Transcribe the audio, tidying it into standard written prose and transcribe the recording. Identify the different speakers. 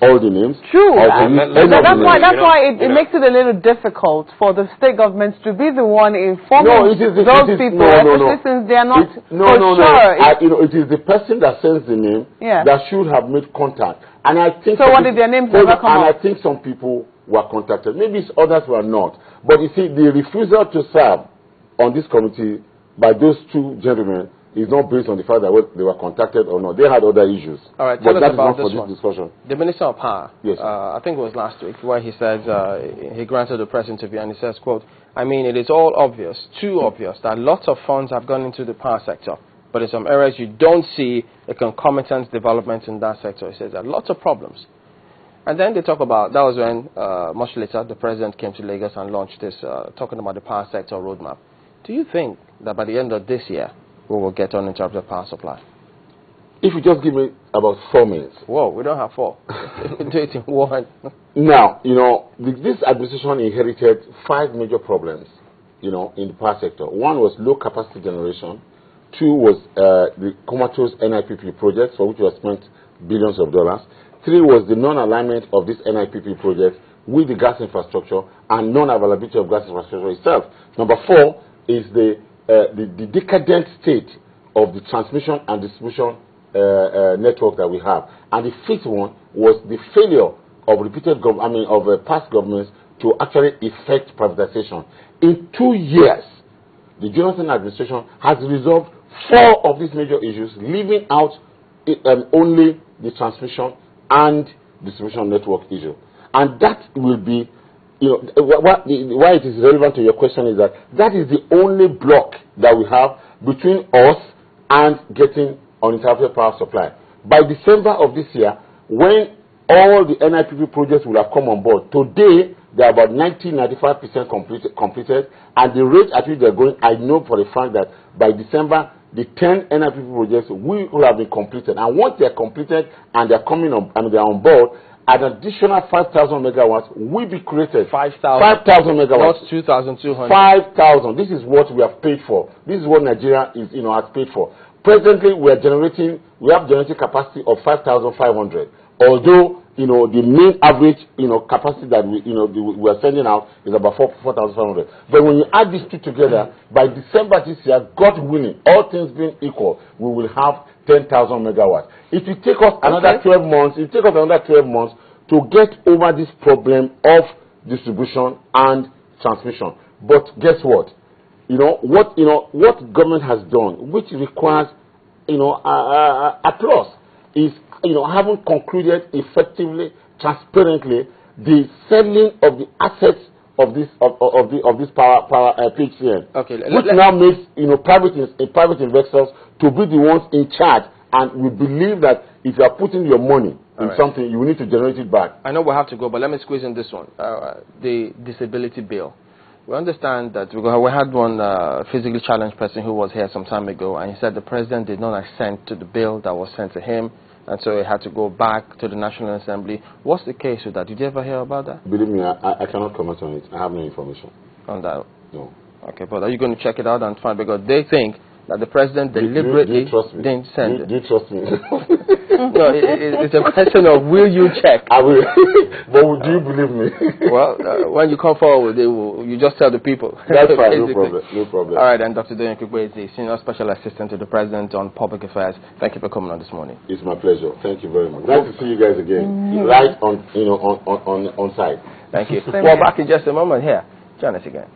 Speaker 1: all the names.
Speaker 2: True.
Speaker 1: That's
Speaker 2: why it makes it a little difficult for the state governments to be the one informing those people, especially since they are not
Speaker 1: it is the person that sends the name that should have made contact. And I think
Speaker 2: so. What did their names never come
Speaker 1: up? And I think some people were contacted. Maybe others were not. But you see, the refusal to serve on this committee by those two gentlemen is not based on the fact that they were contacted or not. They had other issues.
Speaker 3: All right,
Speaker 1: but
Speaker 3: tell us
Speaker 1: that
Speaker 3: about
Speaker 1: is not
Speaker 3: this
Speaker 1: for
Speaker 3: one.
Speaker 1: This discussion.
Speaker 3: The Minister of Power,
Speaker 1: yes.
Speaker 3: I think it was last week, where he said, he granted a press interview and he says, quote, I mean, it is all obvious, too obvious, that lots of funds have gone into the power sector, but in some areas you don't see a concomitant development in that sector. He says there are lots of problems. And then they talk about, that was when, much later, the President came to Lagos and launched this, talking about the power sector roadmap. Do you think that by the end of this year, we will get uninterrupted power supply?
Speaker 1: If you just give me about 4 minutes.
Speaker 3: Whoa, we don't have 4. Do it in 1.
Speaker 1: Now, this administration inherited 5 major problems, in the power sector. 1 was low capacity generation. 2 was the comatose NIPP projects, for which we have spent billions of dollars. 3 was the non-alignment of this NIPP project with the gas infrastructure and non-availability of gas infrastructure itself. Number 4 is the decadent state of the transmission and distribution network that we have. And the 5th one was the failure of past governments to actually effect privatization. In 2 years, the Jonathan administration has resolved 4 of these major issues, leaving out only the transmission and distribution network issue. And that will be, why it is relevant to your question is that is the only block that we have between us and getting uninterrupted power supply. By December of this year, when all the NIPP projects will have come on board, today they are about 90-95% completed, and the rate at which they are going, I know for a fact that by December, the 10 NIPP projects will have been completed. And once they are completed and they are coming on, and they are on board, an additional 5,000 megawatts will be created.
Speaker 3: 5,000
Speaker 1: megawatts.
Speaker 3: Not 2,200.
Speaker 1: 5,000. This is what we have paid for. This is what Nigeria is, has paid for. Presently, we have generating capacity of 5,500. Although, the main average, capacity that we are sending out is about 4,500. But when you add these two together, by December this year, God willing, all things being equal, we will have 10,000 megawatts. It will take us another 12 months. It will take us another 12 months to get over this problem of distribution and transmission. But guess what? What government has done, which requires, applause, is having concluded effectively, transparently, the selling of the assets of this power PHCN, which now makes private investors to be the ones in charge. And we believe that if you are putting your money in something, you need to generate it back.
Speaker 3: I know we have to go, but let me squeeze in this one: the disability bill. We understand that we had one physically challenged person who was here some time ago, and he said the president did not assent to the bill that was sent to him, and so he had to go back to the National Assembly. What's the case with that? Did you ever hear about that?
Speaker 1: Believe me, I cannot comment on it. I have no information.
Speaker 3: On that?
Speaker 1: No.
Speaker 3: Okay, but are you going to check it out and find, because they think that the president deliberately didn't send it.
Speaker 1: Do you trust me?
Speaker 3: No, it's a question of will you check?
Speaker 1: I will. But do you believe me?
Speaker 3: Well, when you come forward, you just tell the people.
Speaker 1: That's fine, no problem. No problem.
Speaker 3: All right, and Dr. Doyin Okupe is the Senior Special Assistant to the President on Public Affairs. Thank you for coming on this morning.
Speaker 1: It's my pleasure. Thank you very much. Nice to see you guys again. Right on site.
Speaker 3: Thank you. We're back in just a moment here. Join us again.